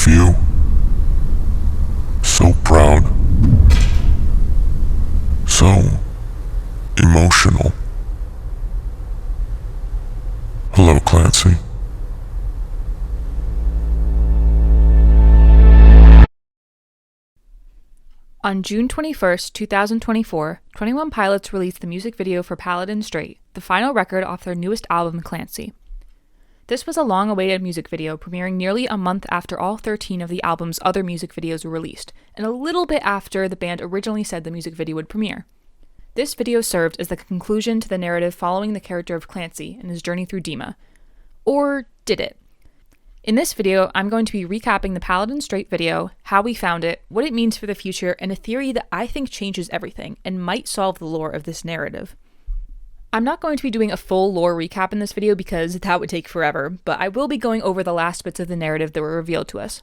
of you. So proud. So emotional. Hello, Clancy. On June 21st, 2024, 21 Pilots released the music video for Paladin Strait, the final record off their newest album, Clancy. This was a long-awaited music video, premiering nearly a month after all 13 of the album's other music videos were released, and a little bit after the band originally said the music video would premiere. This video served as the conclusion to the narrative following the character of Clancy and his journey through Dema. Or did it? In this video, I'm going to be recapping the Paladin Strait video, how we found it, what it means for the future, and a theory that I think changes everything and might solve the lore of this narrative. I'm not going to be doing a full lore recap in this video because that would take forever, but I will be going over the last bits of the narrative that were revealed to us.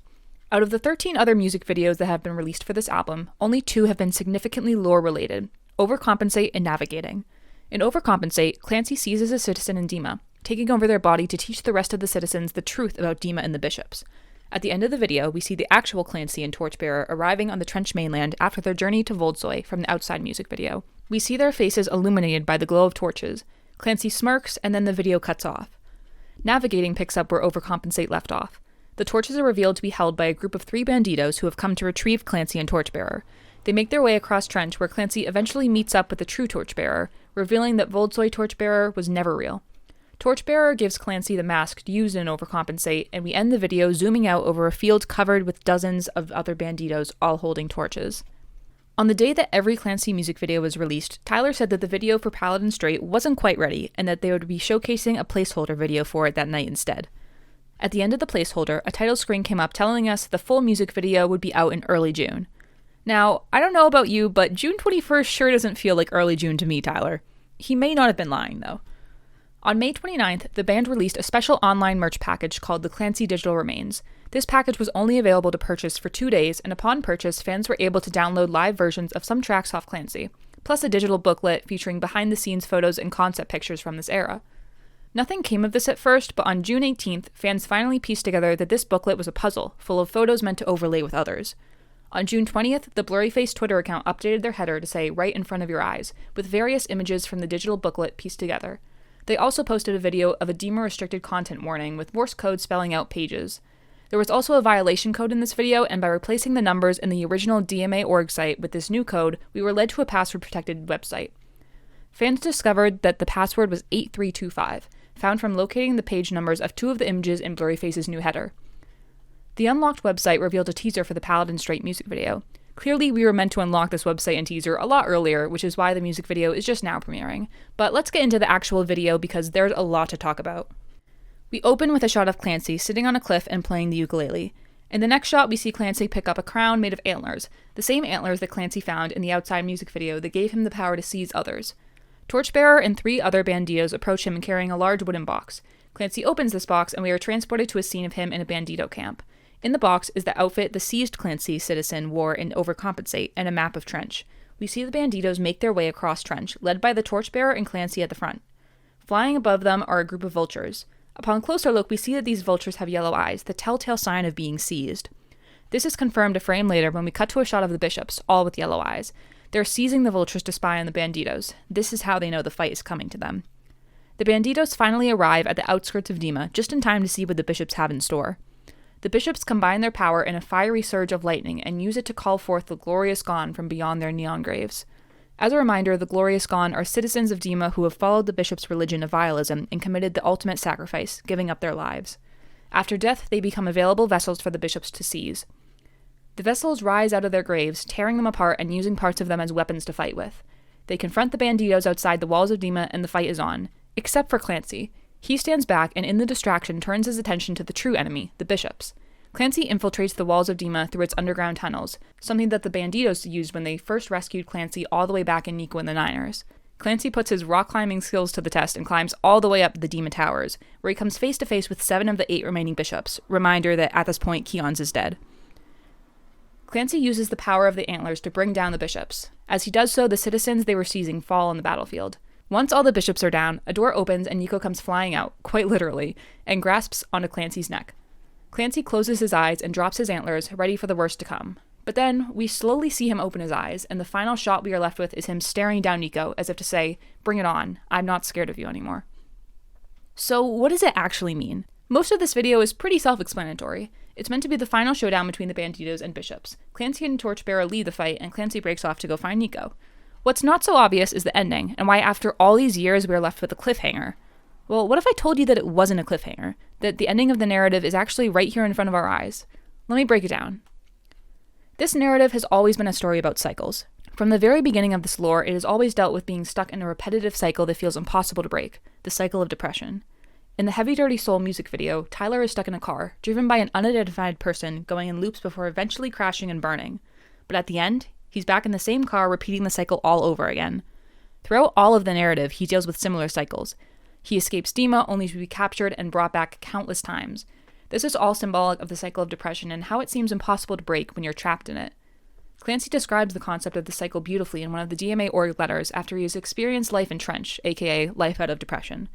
Out of the 13 other music videos that have been released for this album, only 2 have been significantly lore-related: Overcompensate and Navigating. In Overcompensate, Clancy seizes a citizen in Dema, taking over their body to teach the rest of the citizens the truth about Dema and the bishops. At the end of the video, we see the actual Clancy and Torchbearer arriving on the Trench mainland after their journey to Voldsoy from the outside music video. We see their faces illuminated by the glow of torches. Clancy smirks, and then the video cuts off. Navigating picks up where Overcompensate left off. The torches are revealed to be held by a group of 3 banditos who have come to retrieve Clancy and Torchbearer. They make their way across Trench, where Clancy eventually meets up with the true Torchbearer, revealing that Voldsoy Torchbearer was never real. Torchbearer gives Clancy the mask used in Overcompensate, and we end the video zooming out over a field covered with dozens of other banditos all holding torches. On the day that every Clancy music video was released, Tyler said that the video for Paladin Strait wasn't quite ready, and that they would be showcasing a placeholder video for it that night instead. At the end of the placeholder, a title screen came up telling us the full music video would be out in early June. Now, I don't know about you, but June 21st sure doesn't feel like early June to me, Tyler. He may not have been lying, though. On May 29th, the band released a special online merch package called the Clancy Digital Remains. This package was only available to purchase for 2 days, and upon purchase, fans were able to download live versions of some tracks off Clancy, plus a digital booklet featuring behind-the-scenes photos and concept pictures from this era. Nothing came of this at first, but on June 18th, fans finally pieced together that this booklet was a puzzle, full of photos meant to overlay with others. On June 20th, the Blurryface Twitter account updated their header to say "right in front of your eyes," with various images from the digital booklet pieced together. They also posted a video of a Dema restricted content warning with Morse code spelling out pages. There was also a violation code in this video, and by replacing the numbers in the original DMA org site with this new code, we were led to a password-protected website. Fans discovered that the password was 8325, found from locating the page numbers of 2 of the images in Blurryface's new header. The unlocked website revealed a teaser for the Paladin Strait music video. Clearly, we were meant to unlock this website and teaser a lot earlier, which is why the music video is just now premiering. But let's get into the actual video because there's a lot to talk about. We open with a shot of Clancy sitting on a cliff and playing the ukulele. In the next shot, we see Clancy pick up a crown made of antlers, the same antlers that Clancy found in the outside music video that gave him the power to seize others. Torchbearer and 3 other banditos approach him carrying a large wooden box. Clancy opens this box, and we are transported to a scene of him in a bandito camp. In the box is the outfit the seized Clancy citizen wore in Overcompensate and a map of Trench. We see the banditos make their way across Trench, led by the Torchbearer and Clancy at the front. Flying above them are a group of vultures. Upon closer look, we see that these vultures have yellow eyes, the telltale sign of being seized. This is confirmed a frame later when we cut to a shot of the bishops, all with yellow eyes. They're seizing the vultures to spy on the banditos. This is how they know the fight is coming to them. The banditos finally arrive at the outskirts of Dema, just in time to see what the bishops have in store. The bishops combine their power in a fiery surge of lightning and use it to call forth the Glorious Gone from beyond their neon graves. As a reminder, the Glorious Gone are citizens of Dema who have followed the bishops' religion of vialism and committed the ultimate sacrifice, giving up their lives. After death, they become available vessels for the bishops to seize. The vessels rise out of their graves, tearing them apart and using parts of them as weapons to fight with. They confront the banditos outside the walls of Dema, and the fight is on, except for Clancy. He stands back and in the distraction turns his attention to the true enemy, the bishops. Clancy infiltrates the walls of Dema through its underground tunnels, something that the banditos used when they first rescued Clancy all the way back in Nico and the Niners. Clancy puts his rock climbing skills to the test and climbs all the way up the Dema towers, where he comes face to face with 7 of the 8 remaining bishops, reminder that at this point Keon's is dead. Clancy uses the power of the antlers to bring down the bishops. As he does so, the citizens they were seizing fall on the battlefield. Once all the bishops are down, a door opens and Nico comes flying out, quite literally, and grasps onto Clancy's neck. Clancy closes his eyes and drops his antlers, ready for the worst to come. But then, we slowly see him open his eyes, and the final shot we are left with is him staring down Nico, as if to say, "Bring it on, I'm not scared of you anymore." So, what does it actually mean? Most of this video is pretty self-explanatory. It's meant to be the final showdown between the Banditos and Bishops. Clancy and Torchbearer lead the fight, and Clancy breaks off to go find Nico. What's not so obvious is the ending, and why after all these years we are left with a cliffhanger. Well, what if I told you that it wasn't a cliffhanger? That the ending of the narrative is actually right here in front of our eyes? Let me break it down. This narrative has always been a story about cycles. From the very beginning of this lore, it has always dealt with being stuck in a repetitive cycle that feels impossible to break, the cycle of depression. In the Heavy Dirty Soul music video, Tyler is stuck in a car, driven by an unidentified person going in loops before eventually crashing and burning. But at the end, he's back in the same car repeating the cycle all over again. Throughout all of the narrative, he deals with similar cycles. He escapes Dema only to be captured and brought back countless times. This is all symbolic of the cycle of depression and how it seems impossible to break when you're trapped in it. Clancy describes the concept of the cycle beautifully in one of the DMA org letters after he has experienced life in Trench, aka life out of depression.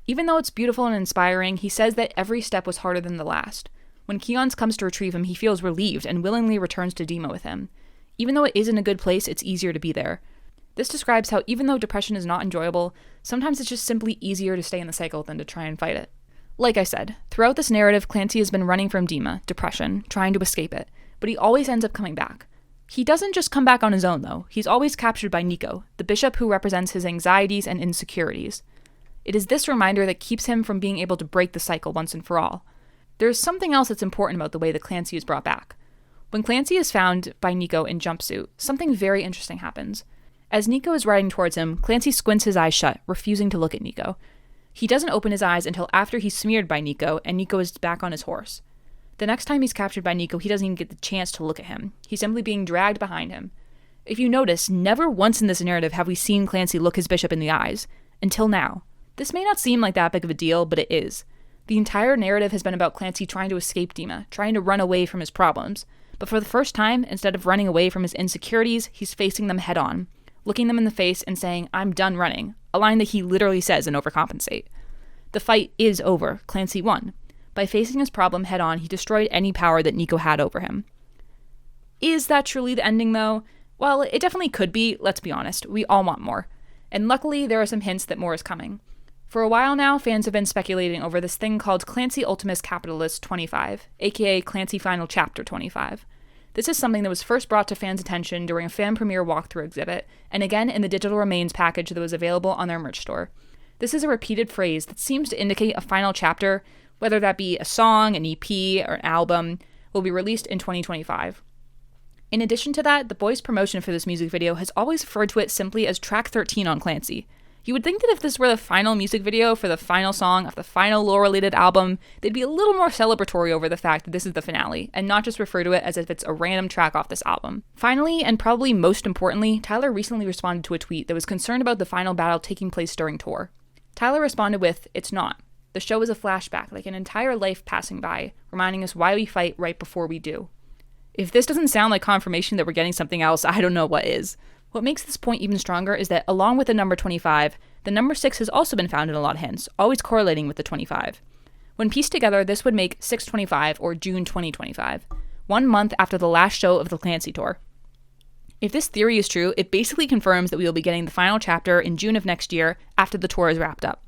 Even though it's beautiful and inspiring, he says that every step was harder than the last. When Keons comes to retrieve him, he feels relieved and willingly returns to Dema with him. Even though it is in a good place, it's easier to be there. This describes how even though depression is not enjoyable, sometimes it's just simply easier to stay in the cycle than to try and fight it. Like I said, throughout this narrative, Clancy has been running from Dema, depression, trying to escape it, but he always ends up coming back. He doesn't just come back on his own, though. He's always captured by Nico, the bishop who represents his anxieties and insecurities. It is this reminder that keeps him from being able to break the cycle once and for all. There is something else that's important about the way that Clancy is brought back. When Clancy is found by Nico in jumpsuit, something very interesting happens. As Nico is riding towards him, Clancy squints his eyes shut, refusing to look at Nico. He doesn't open his eyes until after he's smeared by Nico and Nico is back on his horse. The next time he's captured by Nico, he doesn't even get the chance to look at him. He's simply being dragged behind him. If you notice, never once in this narrative have we seen Clancy look his bishop in the eyes. Until now. This may not seem like that big of a deal, but it is. The entire narrative has been about Clancy trying to escape Dema, trying to run away from his problems. But for the first time, instead of running away from his insecurities, he's facing them head on, looking them in the face and saying, "I'm done running," a line that he literally says in Overcompensate. The fight is over. Clancy won. By facing his problem head on, he destroyed any power that Nico had over him. Is that truly the ending, though? Well, it definitely could be, let's be honest. We all want more. And luckily, there are some hints that more is coming. For a while now, fans have been speculating over this thing called Clancy Ultimus Capitalist 25, aka Clancy Final Chapter 25. This is something that was first brought to fans' attention during a fan premiere walkthrough exhibit, and again in the Digital Remains package that was available on their merch store. This is a repeated phrase that seems to indicate a final chapter, whether that be a song, an EP, or an album, will be released in 2025. In addition to that, the boys' promotion for this music video has always referred to it simply as Track 13 on Clancy. You would think that if this were the final music video for the final song of the final lore-related album, they'd be a little more celebratory over the fact that this is the finale, and not just refer to it as if it's a random track off this album. Finally, and probably most importantly, Tyler recently responded to a tweet that was concerned about the final battle taking place during tour. Tyler responded with, "It's not. The show is a flashback, like an entire life passing by, reminding us why we fight right before we do." If this doesn't sound like confirmation that we're getting something else, I don't know what is. What makes this point even stronger is that, along with the number 25, the number 6 has also been found in a lot of hints, always correlating with the 25. When pieced together, this would make 6/25, or June 2025, 1 month after the last show of the Clancy tour. If this theory is true, it basically confirms that we will be getting the final chapter in June of next year, after the tour is wrapped up.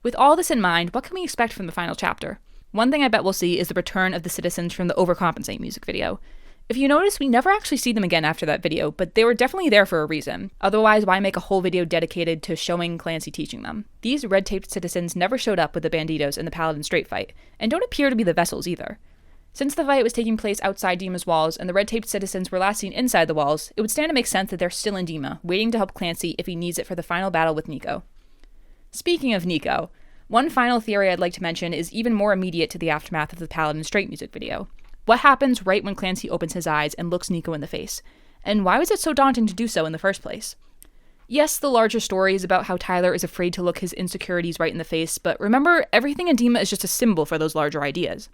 With all this in mind, what can we expect from the final chapter? One thing I bet we'll see is the return of the citizens from the Overcompensate music video. If you notice, we never actually see them again after that video, but they were definitely there for a reason. Otherwise, why make a whole video dedicated to showing Clancy teaching them? These red-taped citizens never showed up with the Banditos in the Paladin Strait fight, and don't appear to be the vessels either. Since the fight was taking place outside Dema's walls, and the red-taped citizens were last seen inside the walls, it would stand to make sense that they're still in Dema, waiting to help Clancy if he needs it for the final battle with Nico. Speaking of Nico, one final theory I'd like to mention is even more immediate to the aftermath of the Paladin Strait music video. What happens right when Clancy opens his eyes and looks Nico in the face? And why was it so daunting to do so in the first place? Yes, the larger story is about how Tyler is afraid to look his insecurities right in the face, but remember, everything in Dema is just a symbol for those larger ideas.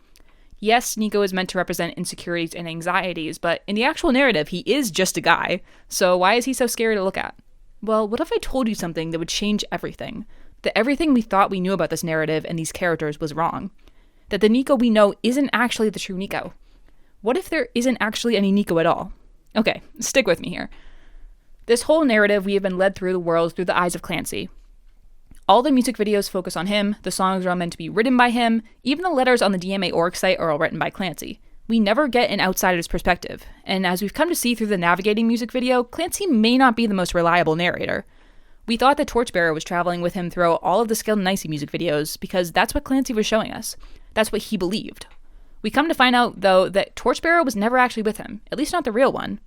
Yes, Nico is meant to represent insecurities and anxieties, but in the actual narrative, he is just a guy. So why is he so scary to look at? Well, what if I told you something that would change everything? That everything we thought we knew about this narrative and these characters was wrong? that the Nico we know isn't actually the true Nico. What if there isn't actually any Nico at all? Okay, stick with me here. This whole narrative we have been led through the world through the eyes of Clancy. All the music videos focus on him, the songs are all meant to be written by him, even the letters on the DMA.org site are all written by Clancy. We never get an outsider's perspective, and as we've come to see through the Navigating music video, Clancy may not be the most reliable narrator. We thought that Torchbearer was traveling with him throughout all of the Skeleton Icy music videos because that's what Clancy was showing us. That's what he believed. We come to find out, though, that Torchbearer was never actually with him, at least not the real one.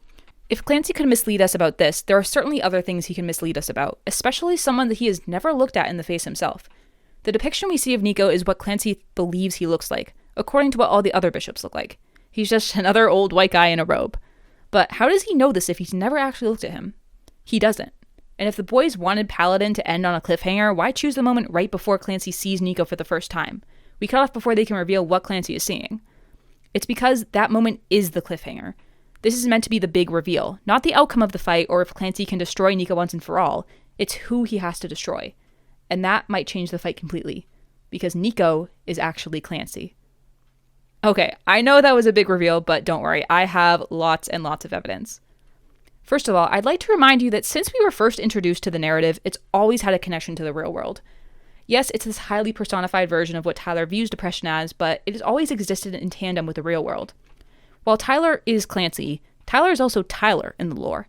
If Clancy could mislead us about this, there are certainly other things he can mislead us about, especially someone that he has never looked at in the face himself. The depiction we see of Nico is what Clancy believes he looks like, according to what all the other bishops look like. He's just another old white guy in a robe. But how does he know this if he's never actually looked at him? He doesn't. And if the boys wanted Paladin to end on a cliffhanger, why choose the moment right before Clancy sees Nico for the first time? We cut off before they can reveal what Clancy is seeing. It's because that moment is the cliffhanger. This is meant to be the big reveal, not the outcome of the fight or if Clancy can destroy Nico once and for all. It's who he has to destroy. And that might change the fight completely, because Nico is actually Clancy. Okay, I know that was a big reveal, but don't worry, I have lots and lots of evidence. First of all, I'd like to remind you that since we were first introduced to the narrative, it's always had a connection to the real world. Yes, it's this highly personified version of what Tyler views depression as, but it has always existed in tandem with the real world. While Tyler is Clancy, Tyler is also Tyler in the lore.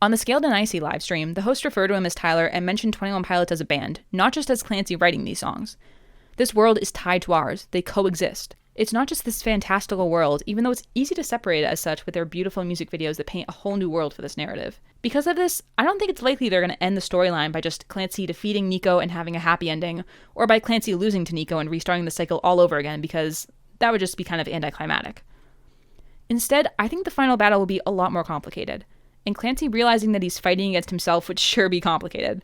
On the Scaled and Icy livestream, the host referred to him as Tyler and mentioned 21 Pilots as a band, not just as Clancy writing these songs. This world is tied to ours, they coexist. It's not just this fantastical world, even though it's easy to separate it as such with their beautiful music videos that paint a whole new world for this narrative. Because of this, I don't think it's likely they're going to end the storyline by just Clancy defeating Nico and having a happy ending, or by Clancy losing to Nico and restarting the cycle all over again, because that would just be kind of anticlimactic. Instead, I think the final battle will be a lot more complicated, and Clancy realizing that he's fighting against himself would sure be complicated.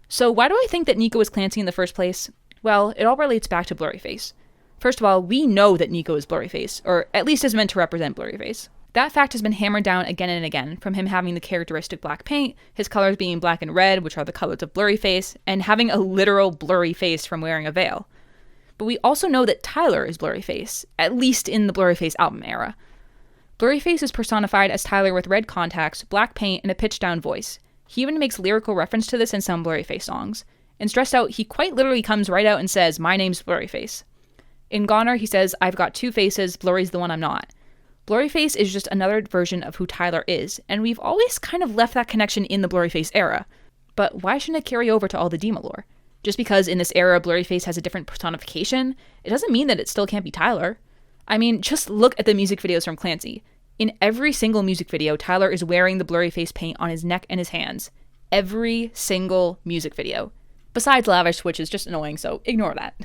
So why do I think that Nico is Clancy in the first place? Well, it all relates back to Blurryface. First of all, we know that Nico is Blurryface, or at least is meant to represent Blurryface. That fact has been hammered down again and again, from him having the characteristic black paint, his colors being black and red, which are the colors of Blurryface, and having a literal blurry face from wearing a veil. But we also know that Tyler is Blurryface, at least in the Blurryface album era. Blurryface is personified as Tyler with red contacts, black paint, and a pitched-down voice. He even makes lyrical reference to this in some Blurryface songs. And stressed out, he quite literally comes right out and says, "My name's Blurryface." In Goner, he says, "I've got two faces, Blurry's the one I'm not." Blurryface is just another version of who Tyler is, and we've always kind of left that connection in the Blurryface era. But why shouldn't it carry over to all the Dema lore? Just because in this era Blurryface has a different personification, it doesn't mean that it still can't be Tyler. I mean, just look at the music videos from Clancy. In every single music video, Tyler is wearing the Blurryface paint on his neck and his hands. Every single music video. Besides Lavish, which is just annoying, so ignore that.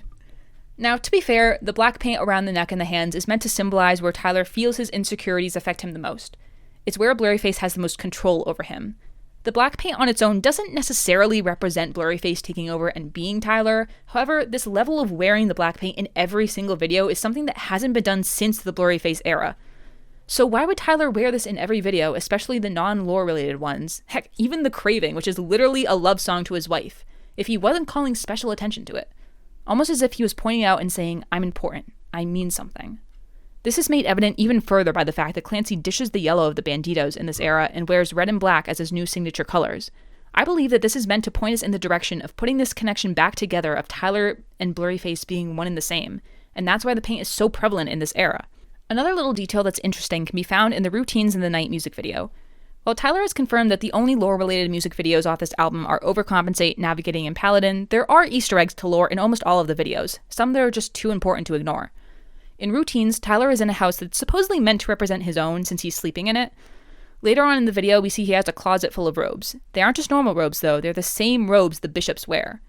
Now, to be fair, the black paint around the neck and the hands is meant to symbolize where Tyler feels his insecurities affect him the most. It's where Blurryface has the most control over him. The black paint on its own doesn't necessarily represent Blurryface taking over and being Tyler. However, this level of wearing the black paint in every single video is something that hasn't been done since the Blurryface era. So why would Tyler wear this in every video, especially the non-lore related ones? Heck, even The Craving, which is literally a love song to his wife, if he wasn't calling special attention to it. Almost as if he was pointing out and saying, "I'm important, I mean something." This is made evident even further by the fact that Clancy dishes the yellow of the Banditos in this era and wears red and black as his new signature colors. I believe that this is meant to point us in the direction of putting this connection back together of Tyler and Blurryface being one and the same, and that's why the paint is so prevalent in this era. Another little detail that's interesting can be found in the Routines in the Night music video. While Tyler has confirmed that the only lore-related music videos off this album are Overcompensate, Navigating, and Paladin, there are Easter eggs to lore in almost all of the videos, some that are just too important to ignore. In Routines, Tyler is in a house that's supposedly meant to represent his own since he's sleeping in it. Later on in the video, we see he has a closet full of robes. They aren't just normal robes, though, they're the same robes the bishops wear.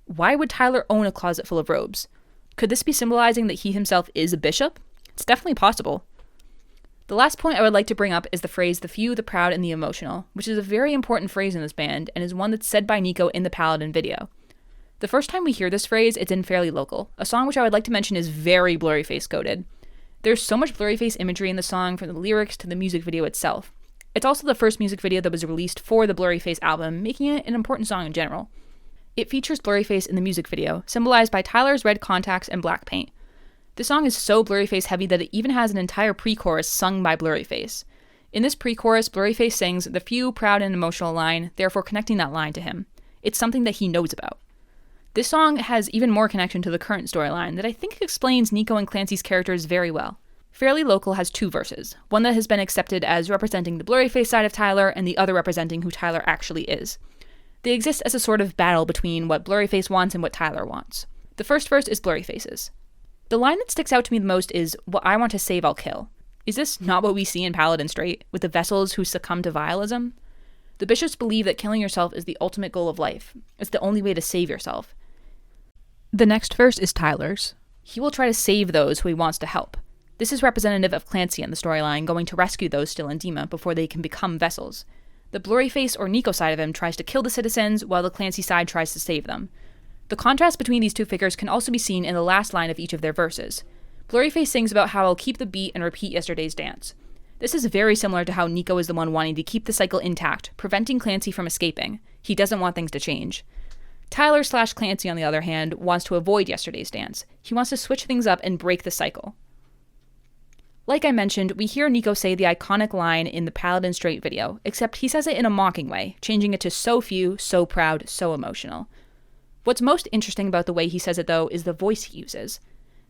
Why would Tyler own a closet full of robes? Could this be symbolizing that he himself is a bishop? It's definitely possible. The last point I would like to bring up is the phrase, "the few, the proud, and the emotional," which is a very important phrase in this band, and is one that's said by Nico in the Paladin video. The first time we hear this phrase, it's in Fairly Local, a song which I would like to mention is very Blurryface coded. There's so much Blurryface imagery in the song, from the lyrics to the music video itself. It's also the first music video that was released for the Blurryface album, making it an important song in general. It features Blurryface in the music video, symbolized by Tyler's red contacts and black paint. This song is so Blurryface heavy that it even has an entire pre-chorus sung by Blurryface. In this pre-chorus, Blurryface sings the few, proud, and emotional line, therefore connecting that line to him. It's something that he knows about. This song has even more connection to the current storyline that I think explains Nico and Clancy's characters very well. Fairly Local has 2 verses, one that has been accepted as representing the Blurryface side of Tyler and the other representing who Tyler actually is. They exist as a sort of battle between what Blurryface wants and what Tyler wants. The first verse is Blurryface's. The line that sticks out to me the most is, "What I want to save, I'll kill." Is this not what we see in Paladin Strait, with the vessels who succumb to vialism? The bishops believe that killing yourself is the ultimate goal of life. It's the only way to save yourself. The next verse is Tyler's. He will try to save those who he wants to help. This is representative of Clancy in the storyline going to rescue those still in Dema before they can become vessels. The Blurryface or Nico side of him tries to kill the citizens, while the Clancy side tries to save them. The contrast between these two figures can also be seen in the last line of each of their verses. Blurryface sings about how I'll keep the beat and repeat yesterday's dance. This is very similar to how Nico is the one wanting to keep the cycle intact, preventing Clancy from escaping. He doesn't want things to change. Tyler/Clancy, on the other hand, wants to avoid yesterday's dance. He wants to switch things up and break the cycle. Like I mentioned, we hear Nico say the iconic line in the Paladin Strait video, except he says it in a mocking way, changing it to so few, so proud, so emotional. What's most interesting about the way he says it, though, is the voice he uses.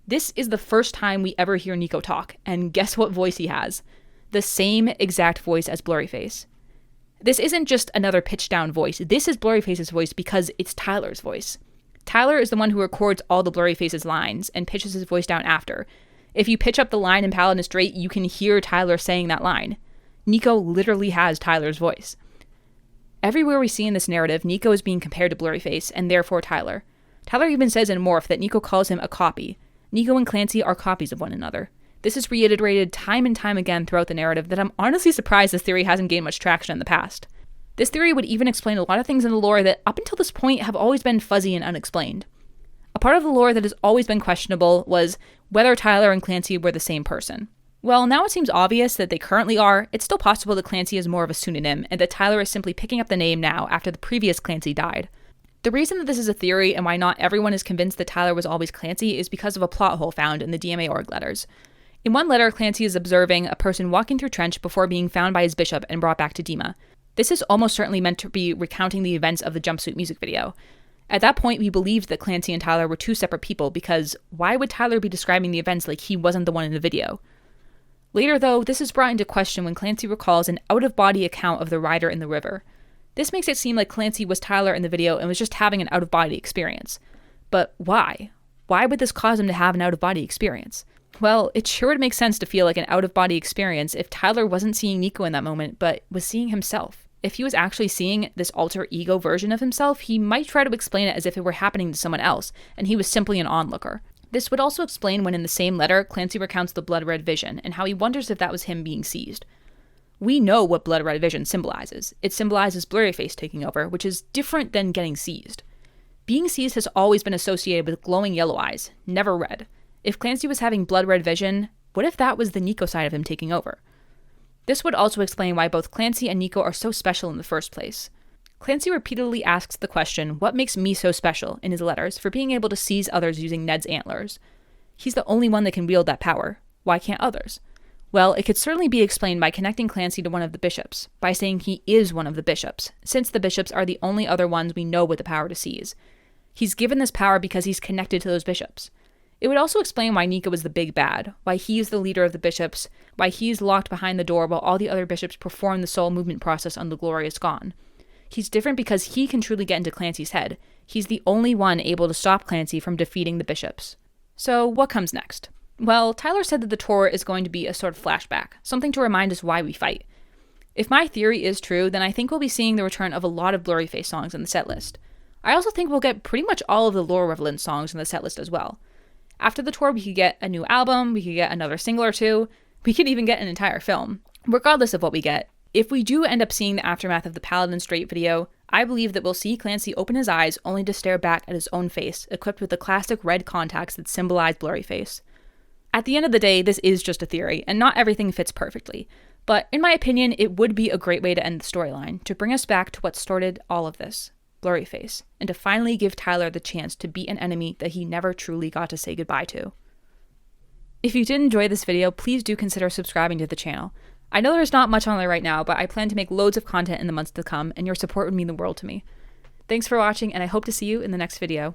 This is the first time we ever hear Nico talk, and guess what voice he has? The same exact voice as Blurryface. This isn't just another pitched-down voice. This is Blurryface's voice because it's Tyler's voice. Tyler is the one who records all the Blurryface's lines and pitches his voice down after. If you pitch up the line in Paladin Strait, you can hear Tyler saying that line. Nico literally has Tyler's voice. Everywhere we see in this narrative, Nico is being compared to Blurryface, and therefore Tyler. Tyler even says in Morph that Nico calls him a copy. Nico and Clancy are copies of one another. This is reiterated time and time again throughout the narrative that I'm honestly surprised this theory hasn't gained much traction in the past. This theory would even explain a lot of things in the lore that up until this point have always been fuzzy and unexplained. A part of the lore that has always been questionable was whether Tyler and Clancy were the same person. Well, now it seems obvious that they currently are. It's still possible that Clancy is more of a pseudonym and that Tyler is simply picking up the name now after the previous Clancy died. The reason that this is a theory and why not everyone is convinced that Tyler was always Clancy is because of a plot hole found in the DMA org letters. In one letter, Clancy is observing a person walking through Trench before being found by his bishop and brought back to Dema. This is almost certainly meant to be recounting the events of the jumpsuit music video. At that point, we believed that Clancy and Tyler were 2 separate people because why would Tyler be describing the events like he wasn't the one in the video? Later, though, this is brought into question when Clancy recalls an out-of-body account of the rider in the river. This makes it seem like Clancy was Tyler in the video and was just having an out-of-body experience. But why? Why would this cause him to have an out-of-body experience? Well, it sure would make sense to feel like an out-of-body experience if Tyler wasn't seeing Nico in that moment, but was seeing himself. If he was actually seeing this alter ego version of himself, he might try to explain it as if it were happening to someone else, and he was simply an onlooker. This would also explain when in the same letter, Clancy recounts the blood red vision, and how he wonders if that was him being seized. We know what blood red vision symbolizes. It symbolizes Blurryface taking over, which is different than getting seized. Being seized has always been associated with glowing yellow eyes, never red. If Clancy was having blood red vision, what if that was the Nico side of him taking over? This would also explain why both Clancy and Nico are so special in the first place. Clancy repeatedly asks the question, what makes me so special, in his letters, for being able to seize others using Ned's antlers. He's the only one that can wield that power. Why can't others? Well, it could certainly be explained by connecting Clancy to one of the bishops, by saying he is one of the bishops, since the bishops are the only other ones we know with the power to seize. He's given this power because he's connected to those bishops. It would also explain why Nico is the big bad, why he's the leader of the bishops, why he's locked behind the door while all the other bishops perform the soul movement process on the glorious Gone. He's different because he can truly get into Clancy's head. He's the only one able to stop Clancy from defeating the bishops. So what comes next? Well, Tyler said that the tour is going to be a sort of flashback, something to remind us why we fight. If my theory is true, then I think we'll be seeing the return of a lot of Blurryface songs in the setlist. I also think we'll get pretty much all of the lore-relevant songs in the setlist as well. After the tour, we could get a new album, we could get another single or two, we could even get an entire film. Regardless of what we get, if we do end up seeing the aftermath of the Paladin Strait video, I believe that we'll see Clancy open his eyes only to stare back at his own face, equipped with the classic red contacts that symbolize Blurryface. At the end of the day, this is just a theory, and not everything fits perfectly. But in my opinion, it would be a great way to end the storyline, to bring us back to what started all of this. Blurryface, and to finally give Tyler the chance to beat an enemy that he never truly got to say goodbye to. If you did enjoy this video, please do consider subscribing to the channel. I know there's not much on there right now, but I plan to make loads of content in the months to come, and your support would mean the world to me. Thanks for watching, and I hope to see you in the next video.